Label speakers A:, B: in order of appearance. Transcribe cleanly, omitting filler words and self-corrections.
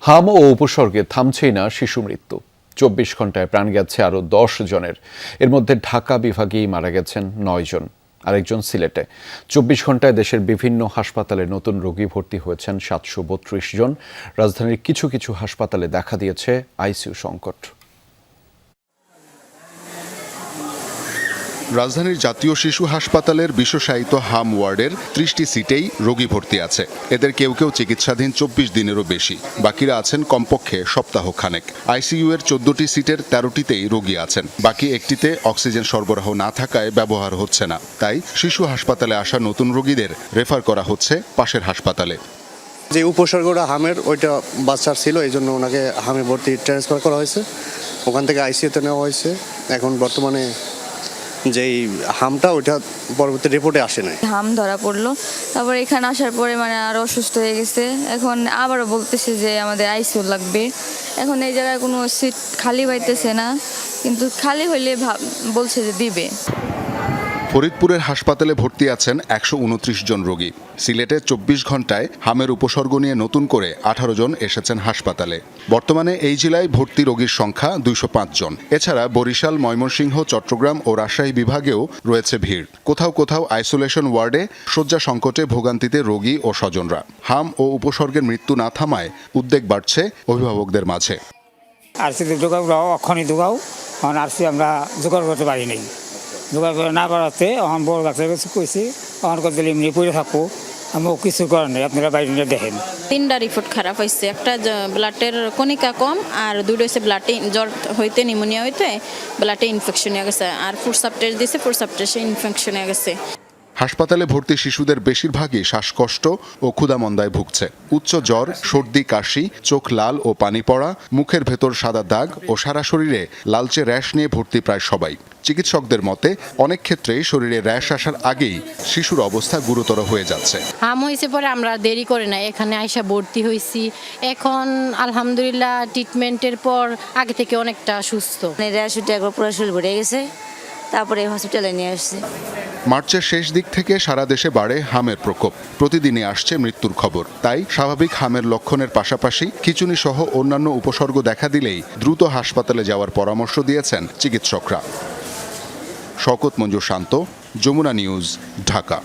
A: হাম ও উপসর্গে থামছেই না শিশু মৃত্যু। ২৪ ঘন্টায় প্রাণ গেছে আরও ১০ জনের। এর মধ্যে ঢাকা বিভাগেই মারা গেছেন ৯ জন, আরেকজন সিলেটে। ২৪ ঘন্টায় দেশের বিভিন্ন হাসপাতালে নতুন রোগী ভর্তি হয়েছেন ৭৩২ জন। রাজধানীর কিছু কিছু হাসপাতালে দেখা দিয়েছে আইসিইউ সংকট।
B: রাজধানীর জাতীয় শিশু হাসপাতালের বিশেষায়িত হাম ওয়ার্ডের ৩০টি সিটেই রোগী ভর্তি আছে। এদের কেউ কেউ চিকিৎসাধীন ২৪ দিনেরও বেশি, বাকিরা আছেন কমপক্ষে সপ্তাহখানেক। আইসিইউ এর ১৪টি সিটের ১৩টিতেই রোগী আছেন, বাকি একটিতে অক্সিজেন সরবরাহ না থাকায় ব্যবহার হচ্ছে না। তাই শিশু হাসপাতালে আসা নতুন রোগীদের রেফার করা হচ্ছে পাশের হাসপাতালে।
C: যে উপসর্গটা হামের ওইটা বাচ্চার ছিল, এই জন্য ওনাকে হামে ভর্তি ট্রান্সফার করা হয়েছে, ওখান থেকে আইসিইউতে নেওয়া হয়েছে। এখন বর্তমানে যেই হামটা ওইটা পরবর্তী রিপোর্টে আসে নাই,
D: হাম ধরা পড়লো। তারপর এখানে আসার পরে আরো অসুস্থ হয়ে গেছে। এখন আবারও বলতেছে যে আমাদের আইসিইউ লাগবে। এখন এই জায়গায় কোনো সিট খালি পাইতেছে না, কিন্তু খালি হইলে বলছে যে দিবে।
B: ফরিদপুরের হাসপাতালে ভর্তি আছেন ১২৯ জন রোগী। সিলেটে ২৪ ঘন্টায় হামের উপসর্গ নিয়ে নতুন করে ১৮ জন এসেছেন হাসপাতালে। বর্তমানে এই জেলায় ভর্তি রোগীর সংখ্যা ২০৫ জন। এছাড়া বরিশাল, ময়মনসিংহ, চট্টগ্রাম ও রাজশাহী বিভাগেও রয়েছে ভিড়। কোথাও কোথাও আইসোলেশন ওয়ার্ডে শয্যা সংকটে ভোগান্তিতে রোগী ও স্বজনরা। হাম ও উপসর্গের মৃত্যু না থামায় উদ্বেগ বাড়ছে অভিভাবকদের মাঝে।
E: আরসিতে যোগাও অক্ষণই যোগাও, কারণ আরসি আমরা জোগাড় করতে পারি নাই। জোগাড় করে না করাতে এখন বড় ডাক্তার কাছে কইছি, এখন করতে এমনি পড়ে থাকবো, আমি কিছু করার নেই, আপনারা বাইরে দেখেন।
F: ৩টা রিপোর্ট খারাপ হয়েছে। একটা ব্লাডের কণিকা কম, আর 2টা হচ্ছে ব্লাডে জ্বর হইতে, নিউমোনিয়া হইতে ব্লাডে ইনফেকশন হয়ে গেছে, আর ফুডসাপ টেস্ট দিয়েছে, ফুডসাপ টেস্টে ইনফেকশন হয়ে গেছে।
B: হাসপাতালে ভর্তি শিশুদের বেশিরভাগই শ্বাসকষ্ট ও ক্ষুধামন্দায় ভুগছে। উচ্চ জ্বর, সর্দি, কাশি, চোখ লাল ও পানি পড়া, মুখের ভেতর সাদা দাগ ও সারা শরীরে লালচে র্যাশ নিয়ে ভর্তি প্রায় সবাই। চিকিৎসকদের মতে অনেক ক্ষেত্রেই শরীরে র্যাশ আসার আগেই শিশুর অবস্থা গুরুতর হয়ে যাচ্ছে।
G: হাম হয়েছে পরে আমরা দেরি করে না, এখানে আইসা ভর্তি হয়েছি। এখন আলহামদুলিল্লাহ ট্রিটমেন্টের পর আগে থেকে অনেকটা সুস্থ।
D: র্যাশ উঠে একবার পুরো শরীর ভরে গেছে, তারপরে হসপিটালে নিয়ে আসছে।
B: মার্চের শেষ দিক থেকে সারা দেশে বাড়ে হামের প্রকোপ। প্রতিদিনই আসছে মৃত্যুর খবর। তাই স্বাভাবিক হামের লক্ষণের পাশাপাশি খিঁচুনি সহ অন্যান্য উপসর্গ দেখা দিলেই দ্রুত হাসপাতালে যাওয়ার পরামর্শ দিয়েছেন চিকিৎসকরা। শওকত মঞ্জুর শান্ত, যমুনা নিউজ, ঢাকা।